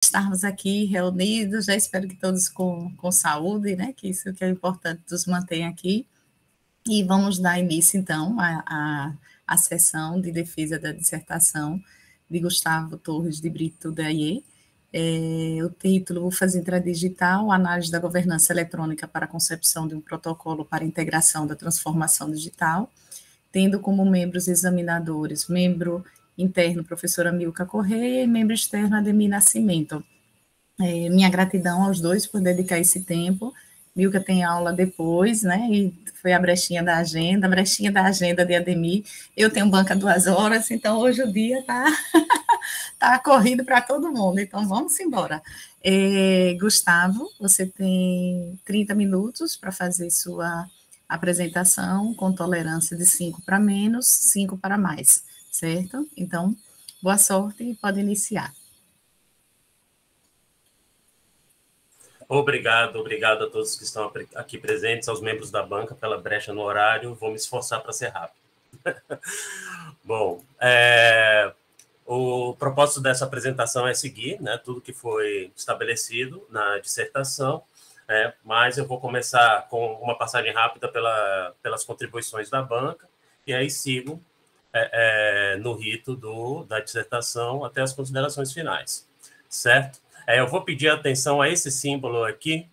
estarmos aqui reunidos, já espero que todos com saúde, né, que isso que é importante, nos mantém aqui, e vamos dar início, então, à sessão de defesa da dissertação de Gustavo Torres de Brito Daye. O título, vou fazer intradigital, análise da governança eletrônica para a concepção de um protocolo para a integração da transformação digital, tendo como membros examinadores, membro interno, professora Milka Correia, e membro externo, Ademir Nascimento. Minha gratidão aos dois por dedicar esse tempo. Milka tem aula depois, né, e foi a brechinha da agenda de Ademir. Eu tenho banca 2 horas, então hoje o dia tá corrido para todo mundo, então vamos embora. Gustavo, você tem 30 minutos para fazer sua apresentação, com tolerância de 5 para menos, 5 para mais, certo? Então, boa sorte e pode iniciar. Obrigado a todos que estão aqui presentes, aos membros da banca pela brecha no horário. Vou me esforçar para ser rápido. Bom, o propósito dessa apresentação é seguir, né, tudo que foi estabelecido na dissertação, mas eu vou começar com uma passagem rápida pelas contribuições da banca, e aí sigo no rito da dissertação até as considerações finais, certo? Eu vou pedir atenção a esse símbolo aqui,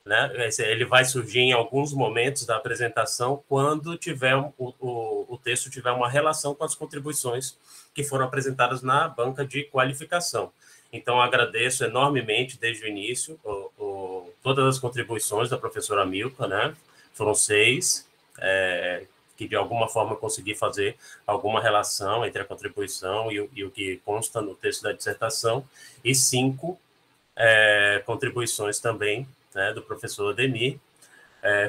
né? Ele vai surgir em alguns momentos da apresentação quando tiver o texto tiver uma relação com as contribuições que foram apresentadas na banca de qualificação. Então, agradeço enormemente desde o início todas as contribuições da professora Milka, né? Foram 6, que de alguma forma consegui fazer alguma relação entre a contribuição e o que consta no texto da dissertação, e 5 contribuições também, né, do professor Ademir,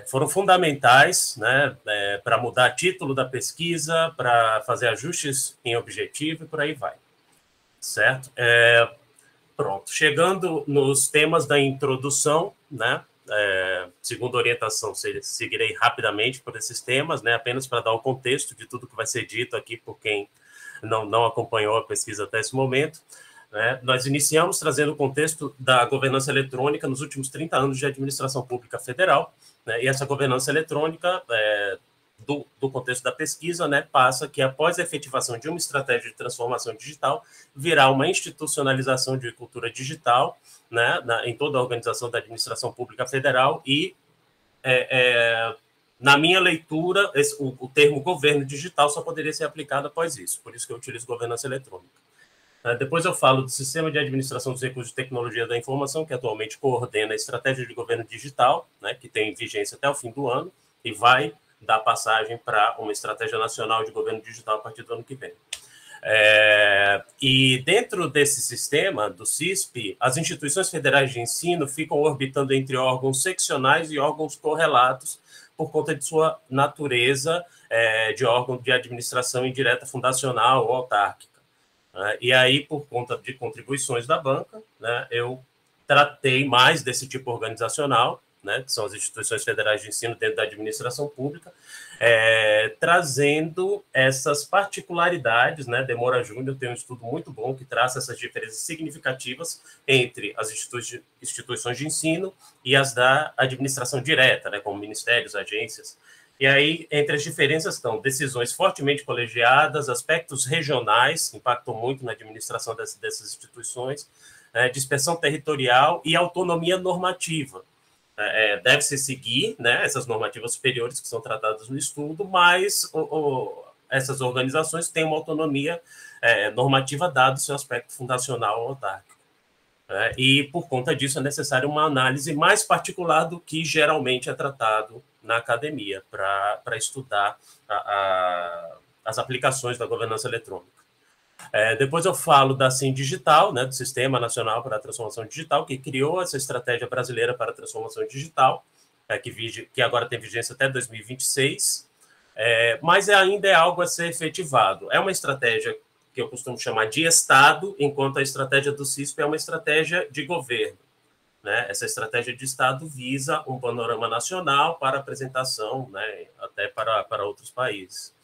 foram fundamentais, né, para mudar título da pesquisa, para fazer ajustes em objetivo e por aí vai, certo? Pronto, chegando nos temas da introdução, né, segundo a orientação, seguirei rapidamente por esses temas, né, apenas para dar o contexto de tudo que vai ser dito aqui por quem não acompanhou a pesquisa até esse momento. Nós iniciamos trazendo o contexto da governança eletrônica nos últimos 30 anos de administração pública federal, né, e essa governança eletrônica, do contexto da pesquisa, né, passa que, após a efetivação de uma estratégia de transformação digital, virá uma institucionalização de cultura digital, né, em toda a organização da administração pública federal, e, na minha leitura, o termo governo digital só poderia ser aplicado após isso, por isso que eu utilizo governança eletrônica. Depois eu falo do Sistema de Administração dos Recursos de Tecnologia da Informação, que atualmente coordena a Estratégia de Governo Digital, né, que tem vigência até o fim do ano, e vai dar passagem para uma Estratégia Nacional de Governo Digital a partir do ano que vem. E dentro desse sistema, do CISP, as instituições federais de ensino ficam orbitando entre órgãos seccionais e órgãos correlatos, por conta de sua natureza de órgão de administração indireta fundacional ou autárquica. E aí, por conta de contribuições da banca, né, eu tratei mais desse tipo organizacional, né, que são as instituições federais de ensino dentro da administração pública, trazendo essas particularidades, né? Demora Júnior tem um estudo muito bom que traça essas diferenças significativas entre as instituições de ensino e as da administração direta, né, como ministérios, agências. E aí, entre as diferenças estão decisões fortemente colegiadas, aspectos regionais, que impactam muito na administração dessas instituições, dispersão territorial e autonomia normativa. Deve-se seguir, né, essas normativas superiores que são tratadas no estudo, mas essas organizações têm uma autonomia normativa dado o seu aspecto fundacional ou autárquico. E, por conta disso, é necessária uma análise mais particular do que geralmente é tratado na academia, para estudar as aplicações da governança eletrônica. Depois eu falo da SIM Digital, né, do Sistema Nacional para a Transformação Digital, que criou essa estratégia brasileira para a transformação digital, que agora tem vigência até 2026, mas ainda é algo a ser efetivado. É uma estratégia que eu costumo chamar de Estado, enquanto a estratégia do CISP é uma estratégia de governo, né? Essa estratégia de Estado visa um panorama nacional para apresentação, né, até para outros países.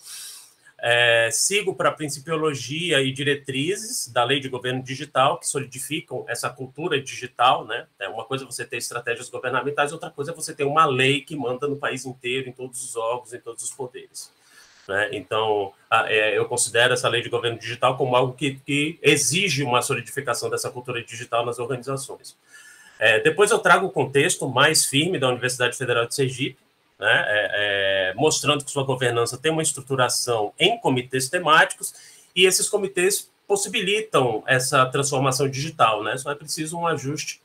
Sigo para a principiologia e diretrizes da Lei de Governo Digital, que solidificam essa cultura digital, né? Uma coisa é você ter estratégias governamentais, outra coisa é você ter uma lei que manda no país inteiro, em todos os órgãos, em todos os poderes. Né? Então, eu considero essa Lei de Governo Digital como algo que exige uma solidificação dessa cultura digital nas organizações. Depois eu trago o contexto mais firme da Universidade Federal de Sergipe, né, mostrando que sua governança tem uma estruturação em comitês temáticos, e esses comitês possibilitam essa transformação digital, né? Só é preciso um ajuste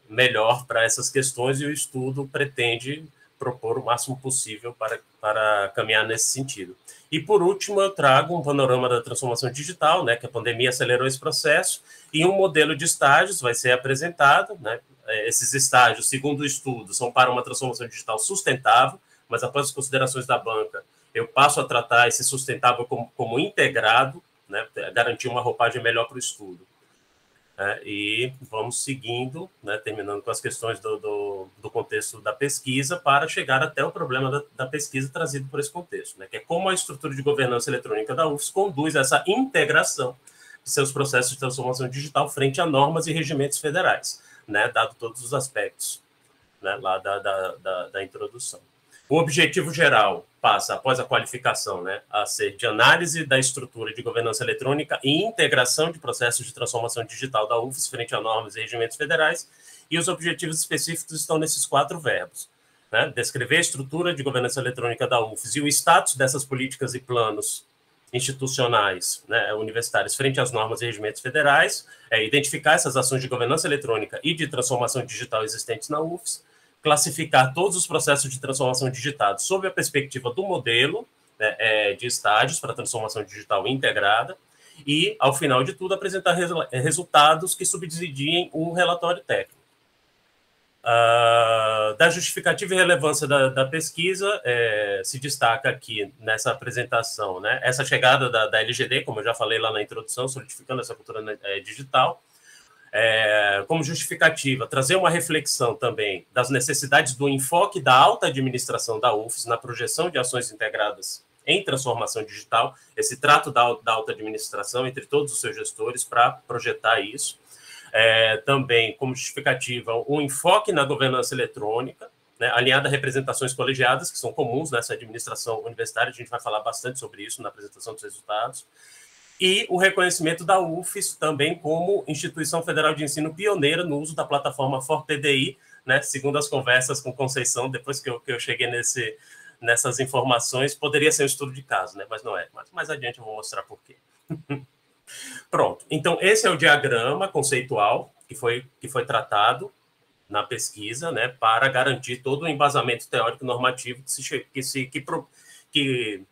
melhor para essas questões, e o estudo pretende propor o máximo possível para caminhar nesse sentido. E, por último, eu trago um panorama da transformação digital, né, que a pandemia acelerou esse processo, e um modelo de estágios vai ser apresentado, né? Esses estágios, segundo o estudo, são para uma transformação digital sustentável, mas após as considerações da banca, eu passo a tratar esse sustentável como integrado, né, garantir uma roupagem melhor para o estudo. E vamos seguindo, né, terminando com as questões do contexto da pesquisa, para chegar até o problema da pesquisa trazido por esse contexto, né, que é como a estrutura de governança eletrônica da UFES conduz essa integração de seus processos de transformação digital frente a normas e regimentos federais, né, dado todos os aspectos, né, lá da introdução. O objetivo geral passa, após a qualificação, né, a ser de análise da estrutura de governança eletrônica e integração de processos de transformação digital da UFES frente a normas e regimentos federais, e os objetivos específicos estão nesses 4 verbos. Né? Descrever a estrutura de governança eletrônica da UFES e o status dessas políticas e planos institucionais, né, universitários frente às normas e regimentos federais, identificar essas ações de governança eletrônica e de transformação digital existentes na UFES, classificar todos os processos de transformação digital sob a perspectiva do modelo, né, de estágios para transformação digital integrada, e, ao final de tudo, apresentar resultados que subsidiem um relatório técnico. Da justificativa e relevância da pesquisa, se destaca aqui nessa apresentação, né, essa chegada da LGD, como eu já falei lá na introdução, solidificando essa cultura digital. Como justificativa, trazer uma reflexão também das necessidades do enfoque da alta administração da UFES na projeção de ações integradas em transformação digital, esse trato da alta administração entre todos os seus gestores para projetar isso. Também, como justificativa, um enfoque na governança eletrônica, né, alinhada a representações colegiadas, que são comuns nessa administração universitária, a gente vai falar bastante sobre isso na apresentação dos resultados, e o reconhecimento da UFES também como instituição federal de ensino pioneira no uso da plataforma ForPDI, né, segundo as conversas com Conceição, depois que eu cheguei nessas informações, poderia ser um estudo de caso, né, mas não é. Mas mais adiante eu vou mostrar por quê. Pronto, então esse é o diagrama conceitual que foi tratado na pesquisa, né, para garantir todo o embasamento teórico normativo que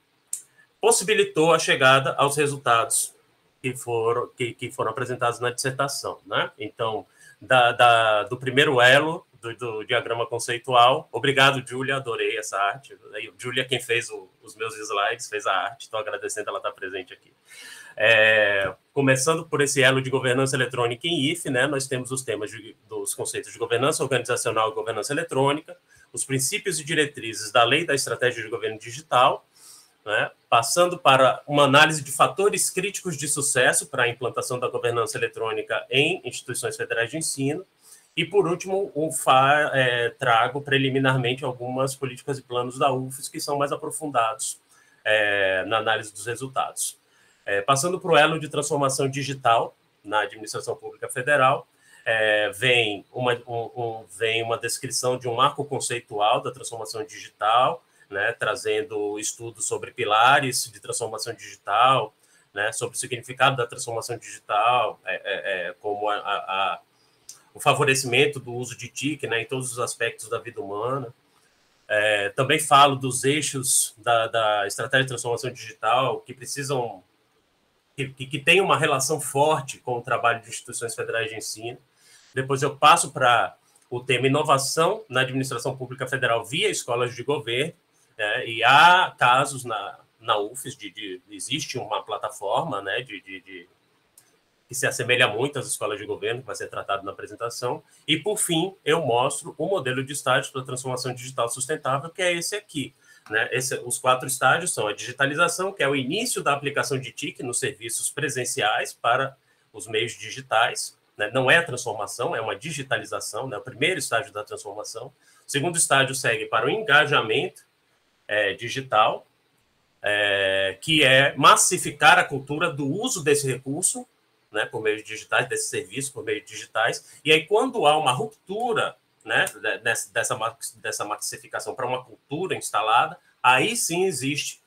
possibilitou a chegada aos resultados que foram apresentados na dissertação, né? Então, do primeiro elo do diagrama conceitual, obrigado, Júlia, adorei essa arte. Júlia, quem fez os meus slides, fez a arte, estou agradecendo ela estar presente aqui. Começando por esse elo de governança eletrônica em IFE, né, nós temos os temas dos conceitos de governança organizacional e governança eletrônica, os princípios e diretrizes da Lei da Estratégia de Governo Digital, né, passando para uma análise de fatores críticos de sucesso para a implantação da governança eletrônica em instituições federais de ensino, e, por último, trago preliminarmente algumas políticas e planos da UFES que são mais aprofundados na análise dos resultados. Passando para o elo de transformação digital na administração pública federal, vem uma descrição de um marco conceitual da transformação digital, né, trazendo estudos sobre pilares de transformação digital, né, sobre o significado da transformação digital, como o favorecimento do uso de TIC, né, em todos os aspectos da vida humana. Também falo dos eixos da estratégia de transformação digital que precisam que tem uma relação forte com o trabalho de instituições federais de ensino. Depois eu passo para o tema inovação na administração pública federal via escolas de governo, e há casos na UFES existe uma plataforma, né, que se assemelha muito às escolas de governo, que vai ser tratado na apresentação. E, por fim, eu mostro o modelo de estágio para a transformação digital sustentável, que é esse aqui, né? Os 4 estágios são a digitalização, que é o início da aplicação de TIC nos serviços presenciais para os meios digitais, né? Não é a transformação, é uma digitalização, né? O primeiro estágio da transformação. O segundo estágio segue para o engajamento digital, que é massificar a cultura do uso desse recurso, né, por meios digitais, desse serviço por meios digitais. E aí, quando há uma ruptura, né, dessa massificação para uma cultura instalada, aí sim existe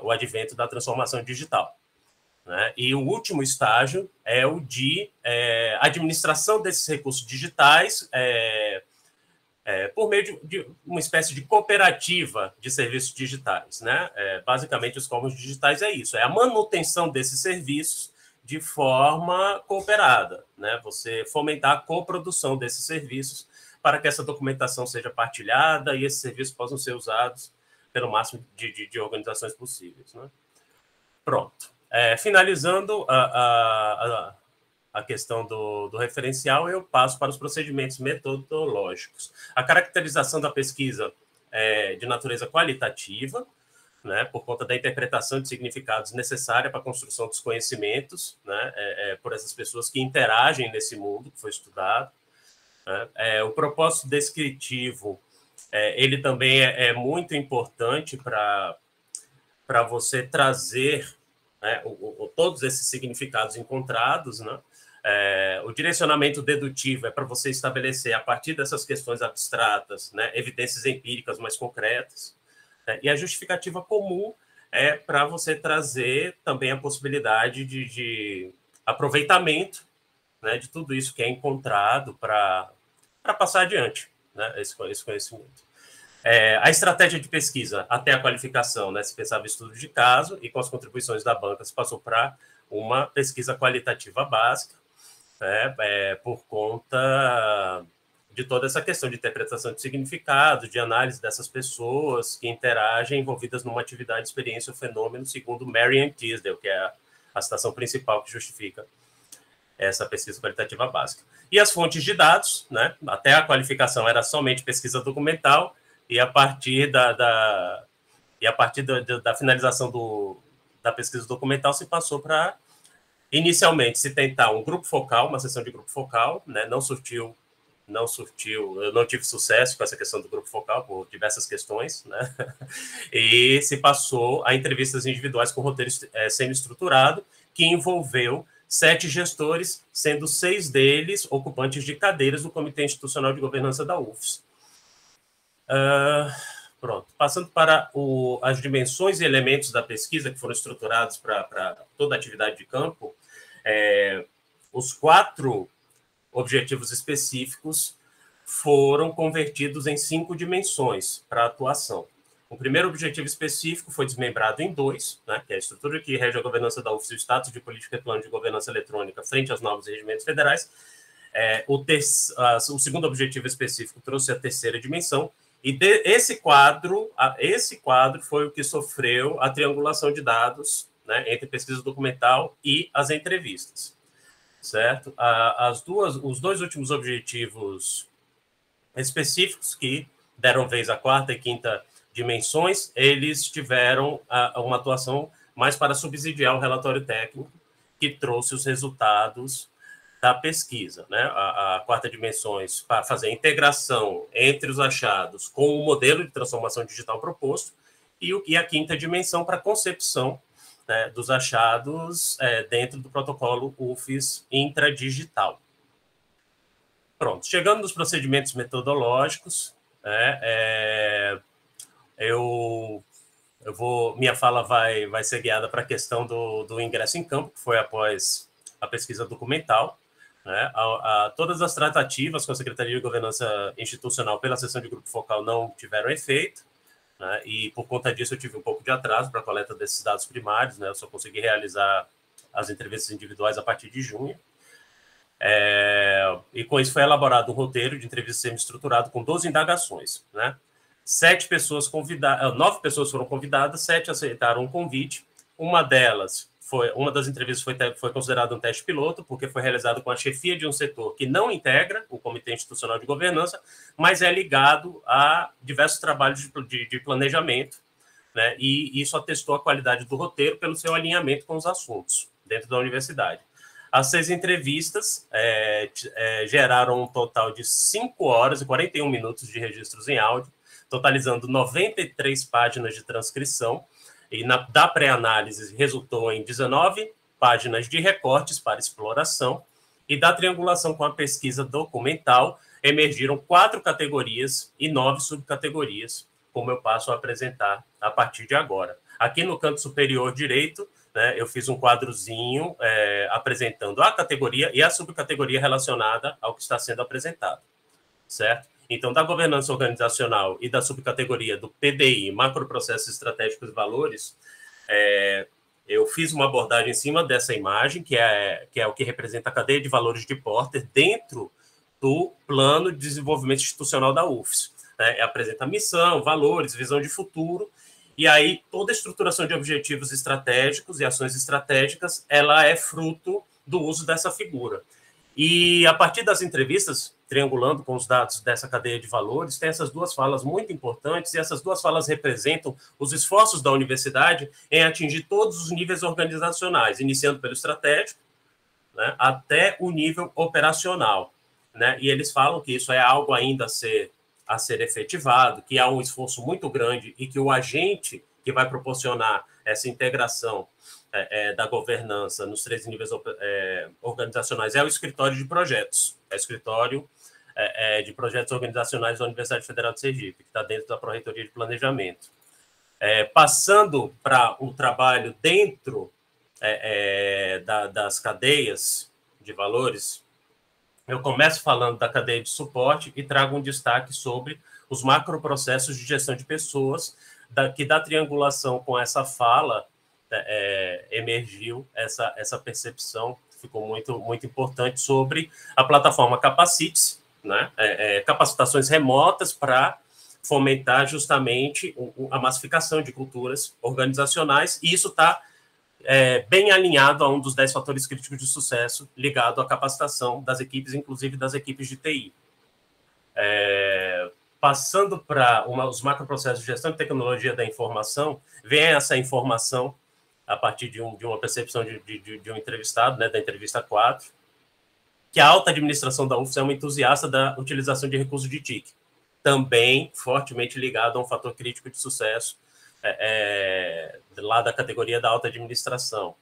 o advento da transformação digital. Né? E o último estágio é o de administração desses recursos digitais por meio de uma espécie de cooperativa de serviços digitais. Né? Basicamente, os commons digitais é isso, é a manutenção desses serviços de forma cooperada, né? Você fomentar a coprodução desses serviços para que essa documentação seja partilhada e esses serviços possam ser usados pelo máximo de organizações possíveis. Né? Pronto. Finalizando a questão do referencial, eu passo para os procedimentos metodológicos. A caracterização da pesquisa é de natureza qualitativa, né, por conta da interpretação de significados necessária para a construção dos conhecimentos, né, por essas pessoas que interagem nesse mundo que foi estudado. Né. O propósito descritivo, ele também é muito importante para você trazer, né, todos esses significados encontrados. Né. O direcionamento dedutivo é para você estabelecer, a partir dessas questões abstratas, né, evidências empíricas mais concretas. E a justificativa comum é para você trazer também a possibilidade de aproveitamento, né, de tudo isso que é encontrado para passar adiante, né, esse conhecimento. A estratégia de pesquisa até a qualificação, né, se pensava em estudo de caso, e com as contribuições da banca se passou para uma pesquisa qualitativa básica, né, por conta de toda essa questão de interpretação de significado, de análise dessas pessoas que interagem envolvidas numa atividade, experiência ou fenômeno, segundo Marianne Tisdale, que é a citação principal que justifica essa pesquisa qualitativa básica. E as fontes de dados, né? Até a qualificação era somente pesquisa documental, e a partir da finalização da pesquisa documental se passou para, inicialmente, se tentar um grupo focal, uma sessão de grupo focal, né? Não surtiu, eu não tive sucesso com essa questão do grupo focal, por diversas questões, né? E se passou a entrevistas individuais com roteiro semi-estruturado, que envolveu 7 gestores, sendo 6 deles ocupantes de cadeiras do Comitê Institucional de Governança da UFS. Pronto. Passando para as dimensões e elementos da pesquisa que foram estruturados para toda a atividade de campo, os 4 objetivos específicos foram convertidos em 5 dimensões para a atuação. O primeiro objetivo específico foi desmembrado em 2, né, que é a estrutura que rege a governança da UFS e o status de política e plano de governança eletrônica frente aos novos regimentos federais. O segundo objetivo específico trouxe a terceira dimensão, e esse quadro foi o que sofreu a triangulação de dados, né, entre pesquisa documental e as entrevistas. Certo? Os 2 últimos objetivos específicos que deram vez à quarta e quinta dimensões, eles tiveram uma atuação mais para subsidiar o relatório técnico que trouxe os resultados da pesquisa. Né? A quarta dimensão para fazer a integração entre os achados com o modelo de transformação digital proposto, e a quinta dimensão para a concepção, né, dos achados dentro do protocolo UFS intradigital. Pronto, chegando nos procedimentos metodológicos, minha fala vai ser guiada para a questão do ingresso em campo, que foi após a pesquisa documental. Né? Todas as tratativas com a Secretaria de Governança Institucional pela sessão de grupo focal não tiveram efeito, né? E por conta disso eu tive um pouco de atraso para a coleta desses dados primários, né? Eu só consegui realizar as entrevistas individuais a partir de junho. E com isso foi elaborado um roteiro de entrevista semi-estruturado com 12 indagações. Né? 9 pessoas foram convidadas, 7 aceitaram o convite. Uma delas uma das entrevistas foi considerada um teste piloto, porque foi realizado com a chefia de um setor que não integra o Comitê Institucional de Governança, mas é ligado a diversos trabalhos de planejamento, né? E isso atestou a qualidade do roteiro pelo seu alinhamento com os assuntos dentro da universidade. As 6 entrevistas geraram um total de 5 horas e 41 minutos de registros em áudio, totalizando 93 páginas de transcrição, e da pré-análise resultou em 19 páginas de recortes para exploração, e da triangulação com a pesquisa documental emergiram 4 categorias e 9 subcategorias, como eu passo a apresentar a partir de agora. Aqui no canto superior direito, né, eu fiz um quadrozinho apresentando a categoria e a subcategoria relacionada ao que está sendo apresentado, certo? Então, da governança organizacional e da subcategoria do PDI, macroprocessos estratégicos e valores, eu fiz uma abordagem em cima dessa imagem, que é o que representa a cadeia de valores de Porter dentro do plano de desenvolvimento institucional da UFES. Né? Apresenta missão, valores, visão de futuro, e aí toda a estruturação de objetivos estratégicos e ações estratégicas, ela é fruto do uso dessa figura. E a partir das entrevistas, triangulando com os dados dessa cadeia de valores, tem essas 2 falas muito importantes, e essas 2 falas representam os esforços da universidade em atingir todos os níveis organizacionais, iniciando pelo estratégico, né, até o nível operacional. Né? E eles falam que isso é algo ainda a ser efetivado, que há um esforço muito grande e que o agente que vai proporcionar essa integração da governança nos 3 níveis organizacionais é o escritório de projetos, é o escritório de projetos organizacionais da Universidade Federal de Sergipe, que está dentro da Pró-Reitoria de Planejamento. Passando para o trabalho dentro das cadeias de valores, eu começo falando da cadeia de suporte e trago um destaque sobre os macroprocessos de gestão de pessoas, que da triangulação com essa fala emergiu essa percepção, ficou muito, muito importante, sobre a plataforma Capacite-se, né? Capacitações remotas para fomentar justamente a massificação de culturas organizacionais, e isso está bem alinhado a um dos 10 fatores críticos de sucesso ligado à capacitação das equipes, inclusive das equipes de TI. Passando para os macroprocessos de gestão de tecnologia da informação, vem essa informação a partir de uma percepção de um entrevistado, né, da entrevista 4, que a alta administração da UFES é uma entusiasta da utilização de recursos de TIC, também fortemente ligado a um fator crítico de sucesso lá da categoria da alta administração.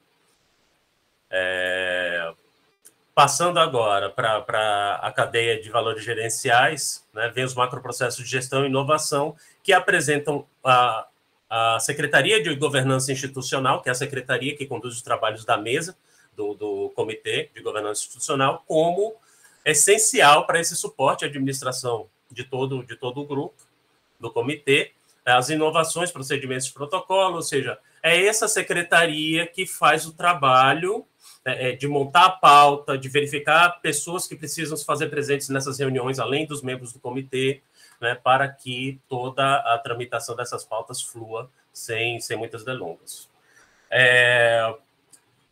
Passando agora para a cadeia de valores gerenciais, né, vem os macroprocessos de gestão e inovação, que apresentam a Secretaria de Governança Institucional, que é a secretaria que conduz os trabalhos da mesa do Comitê de Governança Institucional, como essencial para esse suporte à administração de todo o grupo, do comitê, as inovações, procedimentos de protocolo, ou seja, é essa secretaria que faz o trabalho de montar a pauta, de verificar pessoas que precisam se fazer presentes nessas reuniões, além dos membros do comitê, né, para que toda a tramitação dessas pautas flua sem muitas delongas.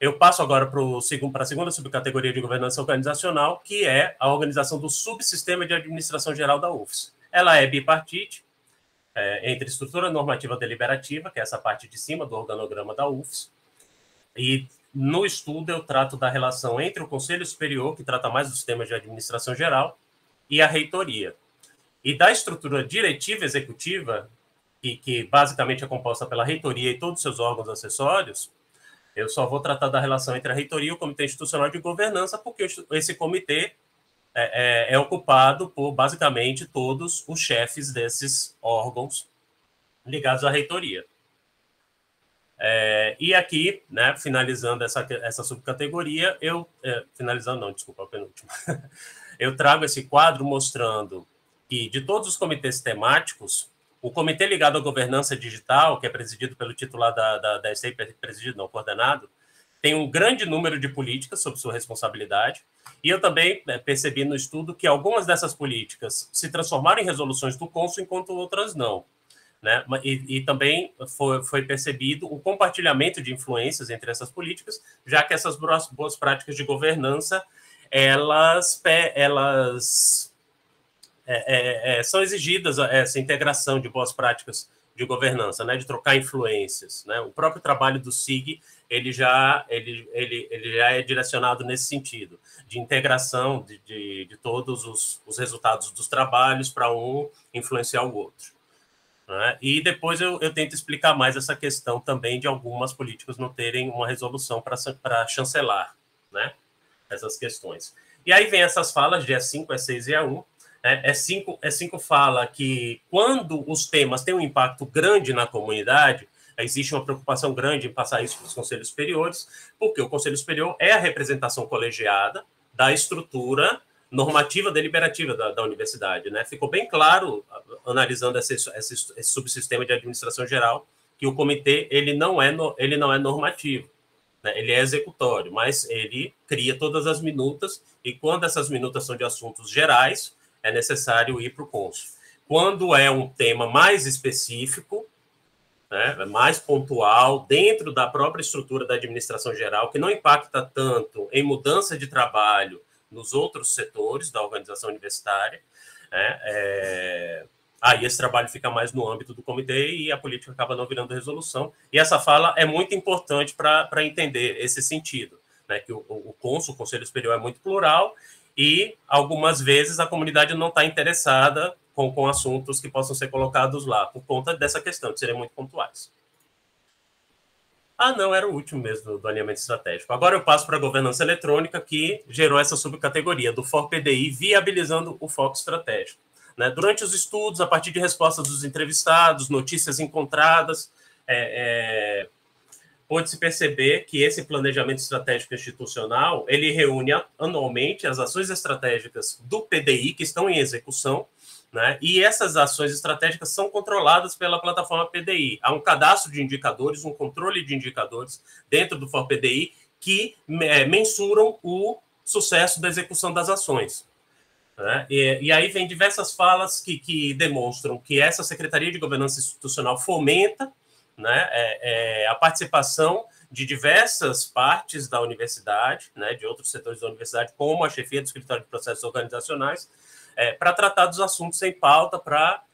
Eu passo agora para a segunda subcategoria de governança organizacional, que é a organização do subsistema de administração geral da UFES. Ela é bipartite, entre estrutura normativa deliberativa, que é essa parte de cima do organograma da UFES, e no estudo eu trato da relação entre o Conselho Superior, que trata mais dos temas de administração geral, e a reitoria. E da estrutura diretiva executiva, que basicamente é composta pela reitoria e todos os seus órgãos acessórios, eu só vou tratar da relação entre a reitoria e o Comitê Institucional de Governança, porque esse comitê é ocupado por, basicamente, todos os chefes desses órgãos ligados à reitoria. E aqui, né, finalizando essa subcategoria, finalizando não, desculpa, a penúltima. Eu trago esse quadro mostrando que, de todos os comitês temáticos, o comitê ligado à governança digital, que é presidido pelo titular da STI, coordenado, tem um grande número de políticas sob sua responsabilidade, e eu também percebi no estudo que algumas dessas políticas se transformaram em resoluções do Consul, enquanto outras não. né? E também foi percebido o compartilhamento de influências entre essas políticas, já que essas boas práticas de governança, elas são exigidas essa integração de boas práticas de governança, né, de trocar influências, né? O próprio trabalho do SIG ele já é direcionado nesse sentido, de integração de todos os resultados dos trabalhos para um influenciar o outro, né? E depois eu tento explicar mais essa questão também de algumas políticas não terem uma resolução para chancelar, né, essas questões. E aí vem essas falas de E5, E6 e E1. E5 fala que quando os temas têm um impacto grande na comunidade, existe uma preocupação grande em passar isso para os conselhos superiores, porque o Conselho Superior é a representação colegiada da estrutura normativa deliberativa da universidade, né? Ficou bem claro, analisando esse subsistema de administração geral, que o comitê ele não é normativo, né? Ele é executório, mas ele cria todas as minutas, e quando essas minutas são de assuntos gerais, é necessário ir para o cônsul. Quando é um tema mais específico, né, mais pontual, dentro da própria estrutura da administração geral, que não impacta tanto em mudança de trabalho nos outros setores da organização universitária, né, aí esse trabalho fica mais no âmbito do comitê e a política acaba não virando resolução. E essa fala é muito importante para entender esse sentido, né, que o cônsul, o Conselho Superior, é muito plural, e algumas vezes a comunidade não está interessada com assuntos que possam ser colocados lá, por conta dessa questão, de serem muito pontuais. Não, era o último mesmo do alinhamento estratégico. Agora eu passo para a governança eletrônica, que gerou essa subcategoria do FOR-PDI, viabilizando o foco estratégico, né? Durante os estudos, a partir de respostas dos entrevistados, notícias encontradas, pode-se perceber que esse planejamento estratégico institucional, ele reúne anualmente as ações estratégicas do PDI que estão em execução, né? E essas ações estratégicas são controladas pela plataforma PDI. Há um cadastro de indicadores, um controle de indicadores dentro do FOR-PDI que mensuram o sucesso da execução das ações, né? E aí vem diversas falas que demonstram que essa Secretaria de Governança Institucional fomenta, né, a participação de diversas partes da universidade, né, de outros setores da universidade, como a chefia do Escritório de Processos Organizacionais, para tratar dos assuntos em pauta, para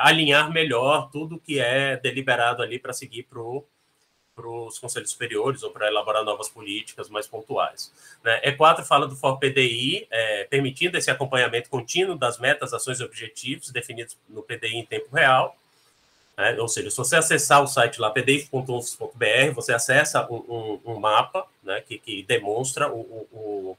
alinhar melhor tudo que é deliberado ali para seguir para os conselhos superiores ou para elaborar novas políticas mais pontuais, né? E4 fala do FOR-PDI, permitindo esse acompanhamento contínuo das metas, ações e objetivos definidos no PDI em tempo real. Ou seja, se você acessar o site lá, pdi.ufs.br, você acessa um mapa, né, que demonstra o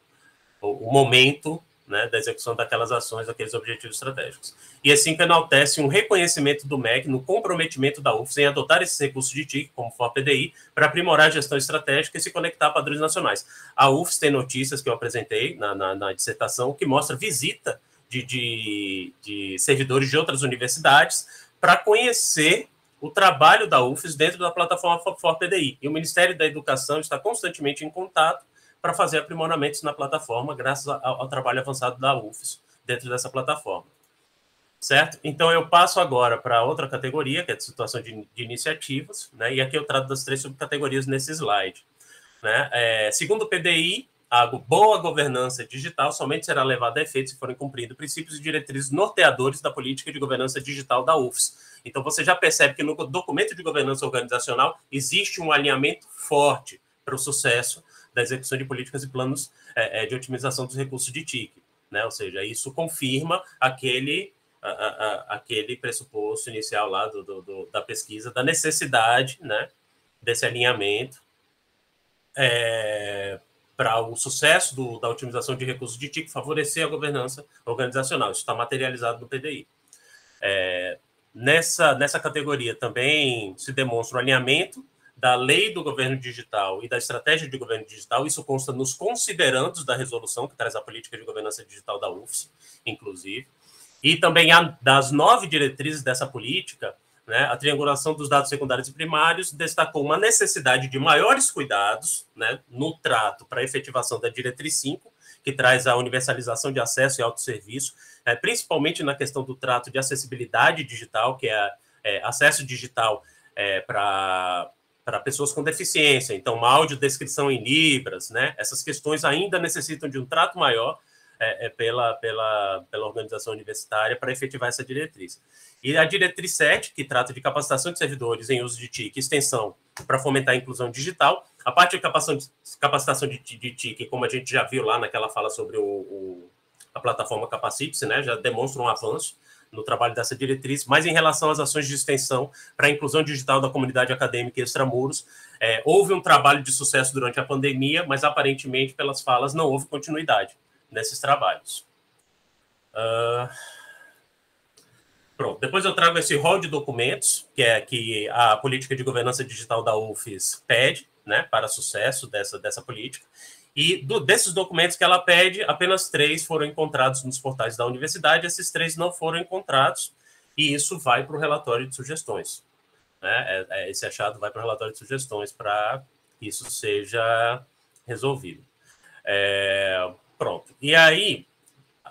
momento, né, da execução daquelas ações, daqueles objetivos estratégicos. E assim que enaltece um reconhecimento do MEC no comprometimento da UFS em adotar esses recursos de TIC, como FOR-PDI, para aprimorar a gestão estratégica e se conectar a padrões nacionais. A UFS tem notícias que eu apresentei na dissertação que mostra visita de servidores de outras universidades para conhecer o trabalho da UFES dentro da plataforma FOR-PDI. E o Ministério da Educação está constantemente em contato para fazer aprimoramentos na plataforma, graças ao trabalho avançado da UFES dentro dessa plataforma. Certo? Então, eu passo agora para outra categoria, que é a situação de iniciativas, né? E aqui eu trato das 3 subcategorias nesse slide, né? Segundo o PDI, a boa governança digital somente será levada a efeito se forem cumpridos princípios e diretrizes norteadores da política de governança digital da UFS. Então, você já percebe que no documento de governança organizacional existe um alinhamento forte para o sucesso da execução de políticas e planos de otimização dos recursos de TIC, né? Ou seja, isso confirma aquele pressuposto inicial lá da pesquisa, da necessidade, né, desse alinhamento para o sucesso da otimização de recursos de TIC, favorecer a governança organizacional. Isso está materializado no PDI. Nessa categoria também se demonstra o alinhamento da lei do governo digital e da estratégia de governo digital. Isso consta nos considerandos da resolução que traz a política de governança digital da UFS, inclusive. E também das 9 diretrizes dessa política, né, a triangulação dos dados secundários e primários destacou uma necessidade de maiores cuidados, né, no trato para a efetivação da diretriz 5, que traz a universalização de acesso e autosserviço, principalmente na questão do trato de acessibilidade digital, que é acesso digital para pessoas com deficiência, então uma audiodescrição em Libras, né? Essas questões ainda necessitam de um trato maior pela organização universitária para efetivar essa diretriz. E a diretriz 7, que trata de capacitação de servidores em uso de TIC e extensão para fomentar a inclusão digital, a parte de capacitação de TIC, como a gente já viu lá naquela fala sobre a plataforma Capacite-se, né, já demonstra um avanço no trabalho dessa diretriz, mas em relação às ações de extensão para a inclusão digital da comunidade acadêmica e extramuros, houve um trabalho de sucesso durante a pandemia, mas aparentemente, pelas falas, não houve continuidade nesses trabalhos. Pronto. Depois eu trago esse rol de documentos, que a política de governança digital da UFES pede, né, para sucesso dessa política. E desses documentos que ela pede, apenas 3 foram encontrados nos portais da universidade, esses 3 não foram encontrados, e isso vai para o relatório de sugestões. Né? Esse achado vai para o relatório de sugestões para que isso seja resolvido. Pronto. E aí,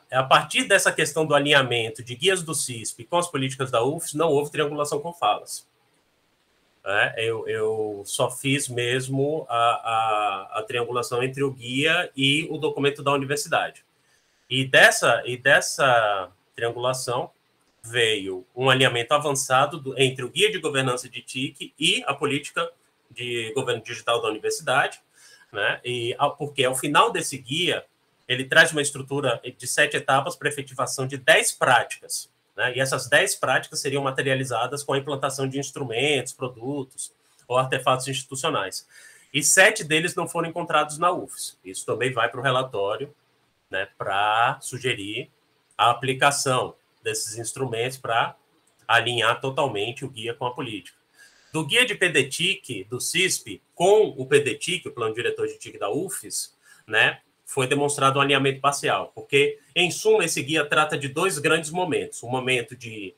a partir dessa questão do alinhamento de guias do CISP com as políticas da UFES, não houve triangulação com falas. Eu só fiz mesmo a triangulação entre o guia e o documento da universidade. E dessa triangulação veio um alinhamento avançado entre o guia de governança de TIC e a política de governo digital da universidade, né? Porque ao final desse guia, ele traz uma estrutura de 7 etapas para efetivação de 10 práticas. Né? E essas 10 práticas seriam materializadas com a implantação de instrumentos, produtos ou artefatos institucionais. E 7 deles não foram encontrados na UFES. Isso também vai para o relatório, né, para sugerir a aplicação desses instrumentos para alinhar totalmente o guia com a política. Do guia de PDTIC, do CISP, com o PDTIC, o Plano Diretor de TIC da UFES, né, foi demonstrado um alinhamento parcial, porque, em suma, esse guia trata de 2 grandes momentos. Um momento de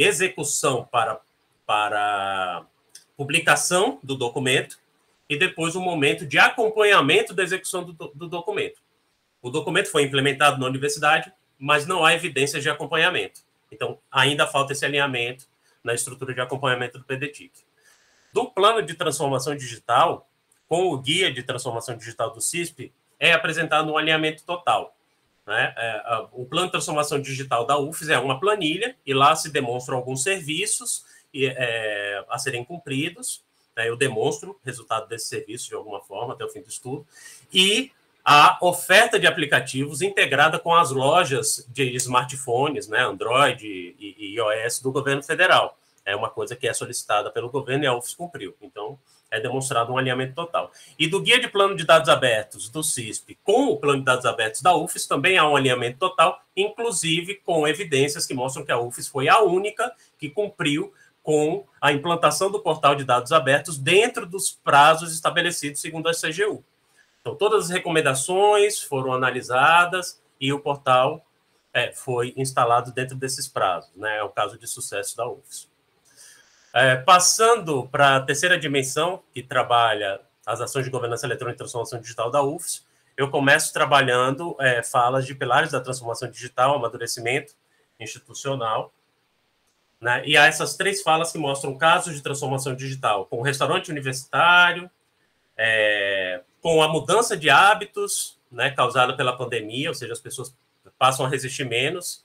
execução para publicação do documento e depois um momento de acompanhamento da execução do documento. O documento foi implementado na universidade, mas não há evidências de acompanhamento. Então, ainda falta esse alinhamento na estrutura de acompanhamento do PDTIC. Do plano de transformação digital, com o guia de transformação digital do CISP, é apresentado um alinhamento total. Né? O plano de transformação digital da UFES é uma planilha, e lá se demonstram alguns serviços a serem cumpridos. Né? Eu demonstro o resultado desse serviço de alguma forma, até o fim do estudo. E a oferta de aplicativos integrada com as lojas de smartphones, né? Android e iOS do governo federal. É uma coisa que é solicitada pelo governo e a UFES cumpriu. Então, é demonstrado um alinhamento total. E do guia de plano de dados abertos do CISP com o plano de dados abertos da UFES também há um alinhamento total, inclusive com evidências que mostram que a UFES foi a única que cumpriu com a implantação do portal de dados abertos dentro dos prazos estabelecidos segundo a CGU. Então, todas as recomendações foram analisadas e o portal foi instalado dentro desses prazos. Né? É o caso de sucesso da UFES. Passando para a terceira dimensão, que trabalha as ações de governança eletrônica e transformação digital da UFES, eu começo trabalhando falas de pilares da transformação digital, amadurecimento institucional, né? E há essas 3 falas que mostram casos de transformação digital, com o restaurante universitário, com a mudança de hábitos, né, causada pela pandemia, ou seja, as pessoas passam a resistir menos,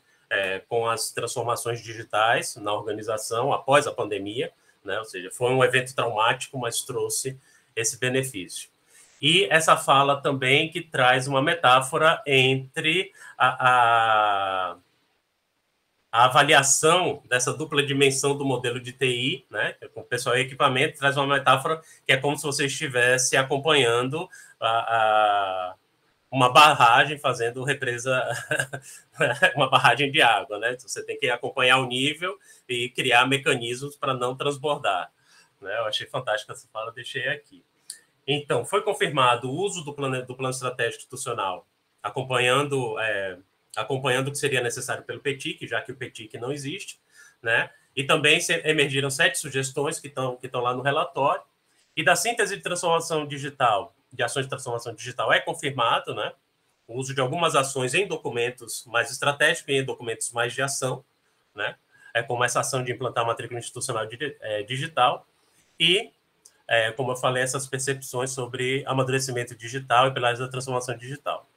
com as transformações digitais na organização após a pandemia, né? Ou seja, foi um evento traumático, mas trouxe esse benefício. E essa fala também que traz uma metáfora entre a avaliação dessa dupla dimensão do modelo de TI, né, com o pessoal e equipamento, traz uma metáfora que é como se você estivesse acompanhando uma barragem fazendo represa, uma barragem de água, né? Você tem que acompanhar o nível e criar mecanismos para não transbordar. Né? Eu achei fantástica essa fala, deixei aqui. Então, foi confirmado o uso do plano estratégico institucional, acompanhando o que seria necessário pelo PETIC, já que o PETIC não existe, né? E também emergiram 7 sugestões que estão lá no relatório. E da síntese de transformação digital, de ações de transformação digital, é confirmado, né, o uso de algumas ações em documentos mais estratégicos e em documentos mais de ação, né, como essa ação de implantar a matrícula institucional digital e, como eu falei, essas percepções sobre amadurecimento digital e pilares da transformação digital.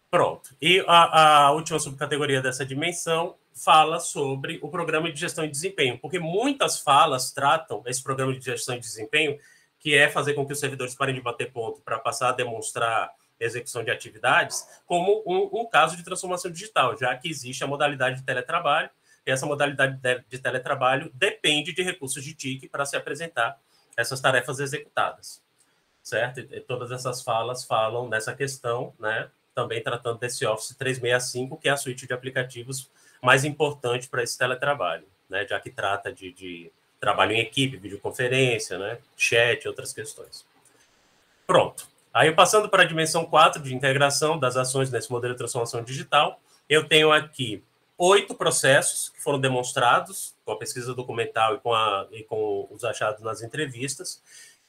Pronto. E a última subcategoria dessa dimensão fala sobre o programa de gestão e desempenho, porque muitas falas tratam esse programa de gestão e desempenho, que é fazer com que os servidores parem de bater ponto para passar a demonstrar execução de atividades, como um caso de transformação digital, já que existe a modalidade de teletrabalho, e essa modalidade de teletrabalho depende de recursos de TIC para se apresentar essas tarefas executadas, certo? E todas essas falas falam nessa questão, né? Também tratando desse Office 365, que é a suíte de aplicativos mais importante para esse teletrabalho, né? Já que trata de trabalho em equipe, videoconferência, né? Chat e outras questões. Pronto. Aí, passando para a dimensão 4, de integração das ações nesse modelo de transformação digital, eu tenho aqui 8 processos que foram demonstrados com a pesquisa documental e com os achados nas entrevistas,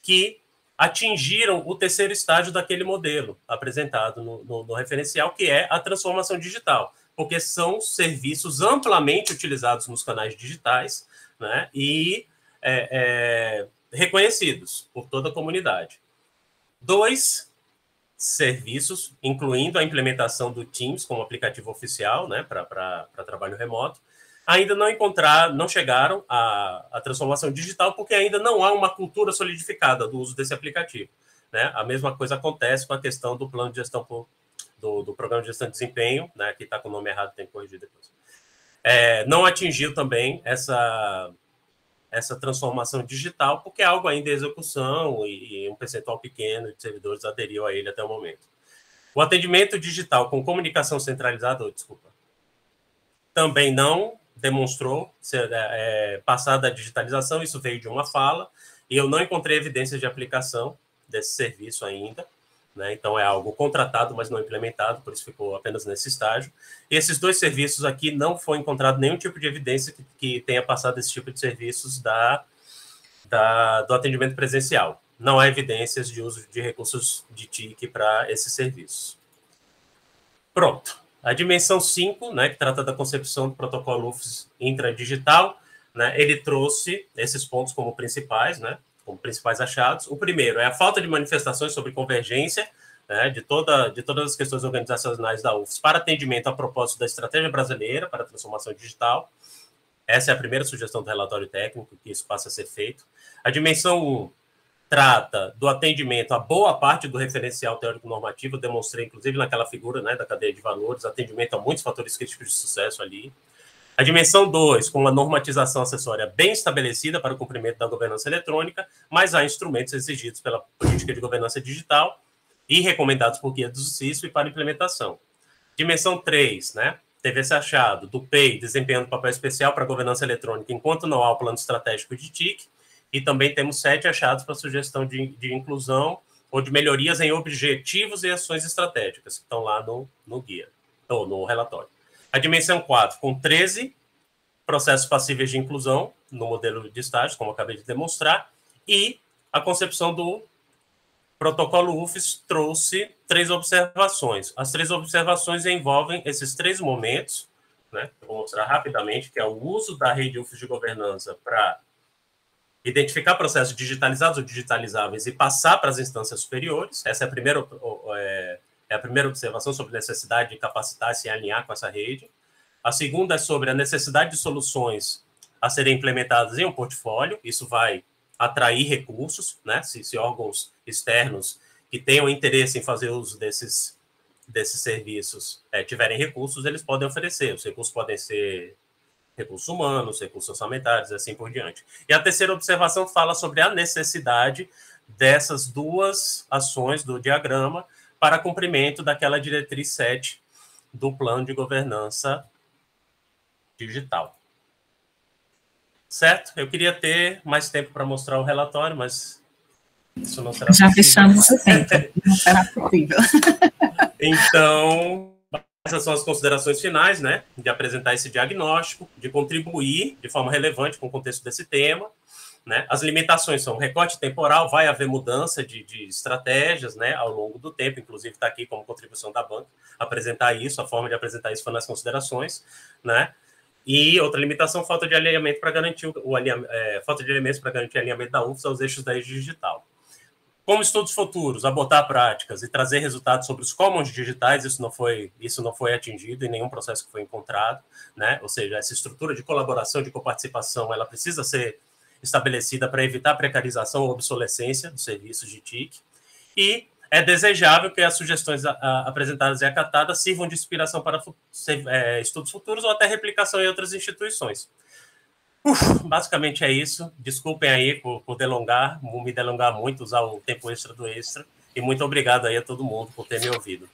que atingiram o terceiro estágio daquele modelo apresentado no referencial, que é a transformação digital, porque são serviços amplamente utilizados nos canais digitais, né, e reconhecidos por toda a comunidade. 2 serviços, incluindo a implementação do Teams como aplicativo oficial, né, para trabalho remoto, ainda não chegaram à transformação digital, porque ainda não há uma cultura solidificada do uso desse aplicativo, né? A mesma coisa acontece com a questão do plano de gestão do programa de gestão de desempenho, né, que está com o nome errado, tem que corrigir depois. Não atingiu também essa transformação digital, porque é algo ainda em execução e um percentual pequeno de servidores aderiu a ele até o momento. O atendimento digital com comunicação centralizada, também não demonstrou ser passar da digitalização, isso veio de uma fala, e eu não encontrei evidências de aplicação desse serviço ainda, né? Então é algo contratado, mas não implementado, por isso ficou apenas nesse estágio. E esses 2 serviços aqui não foi encontrado nenhum tipo de evidência que tenha passado esse tipo de serviços do atendimento presencial. Não há evidências de uso de recursos de TIC para esses serviços. Pronto. A dimensão 5, né, que trata da concepção do protocolo UFS intradigital, né, ele trouxe esses pontos como principais, né, como principais achados. O primeiro é a falta de manifestações sobre convergência, né, de todas as questões organizacionais da UFS para atendimento a propósito da estratégia brasileira para a transformação digital. Essa é a primeira sugestão do relatório técnico, que isso passa a ser feito. A dimensão 1 trata do atendimento a boa parte do referencial teórico-normativo, demonstrei, inclusive, naquela figura, né, da cadeia de valores, atendimento a muitos fatores críticos de sucesso ali. A dimensão 2, com uma normatização acessória bem estabelecida para o cumprimento da governança eletrônica, mas há instrumentos exigidos pela política de governança digital e recomendados por guia do CISO e para implementação. Dimensão 3, né, teve esse achado do PEI desempenhando papel especial para a governança eletrônica, enquanto não há o plano estratégico de TIC, e também temos 7 achados para sugestão de inclusão ou de melhorias em objetivos e ações estratégicas, que estão lá no guia, ou no relatório. A dimensão 4, com 13 processos passíveis de inclusão no modelo de estágios, como eu acabei de demonstrar, e a concepção do protocolo UFS trouxe 3 observações. As 3 observações envolvem esses 3 momentos, né? Eu vou mostrar rapidamente, que é o uso da rede UFS de governança para identificar processos digitalizados ou digitalizáveis e passar para as instâncias superiores. Essa é a primeira observação sobre a necessidade de capacitar-se e alinhar com essa rede. A segunda é sobre a necessidade de soluções a serem implementadas em um portfólio. Isso vai atrair recursos, né? Se órgãos externos que tenham interesse em fazer uso desses serviços tiverem recursos, eles podem oferecer. Os recursos podem ser recursos humanos, recursos orçamentários, assim por diante. E a terceira observação fala sobre a necessidade dessas 2 ações do diagrama para cumprimento daquela diretriz 7 do plano de governança digital. Certo? Eu queria ter mais tempo para mostrar o relatório, mas isso não será possível. Já fechamos o tempo, não será possível. Então, essas são as considerações finais, né? De apresentar esse diagnóstico, de contribuir de forma relevante com o contexto desse tema, né? As limitações são recorte temporal, vai haver mudança de estratégias, né, ao longo do tempo, inclusive está aqui como contribuição da banca, apresentar isso, a forma de apresentar isso foi nas considerações, né? E outra limitação, falta de alinhamento para garantir falta de elementos para garantir o alinhamento da UFS aos eixos da rede digital. Como estudos futuros, abortar práticas e trazer resultados sobre os commons digitais, isso não foi atingido em nenhum processo que foi encontrado, né? Ou seja, essa estrutura de colaboração, de coparticipação, ela precisa ser estabelecida para evitar precarização ou obsolescência dos serviços de TIC, e é desejável que as sugestões apresentadas e acatadas sirvam de inspiração para estudos futuros ou até replicação em outras instituições. Basicamente é isso. Desculpem aí por me delongar muito, usar o tempo extra do extra. E muito obrigado aí a todo mundo por ter me ouvido.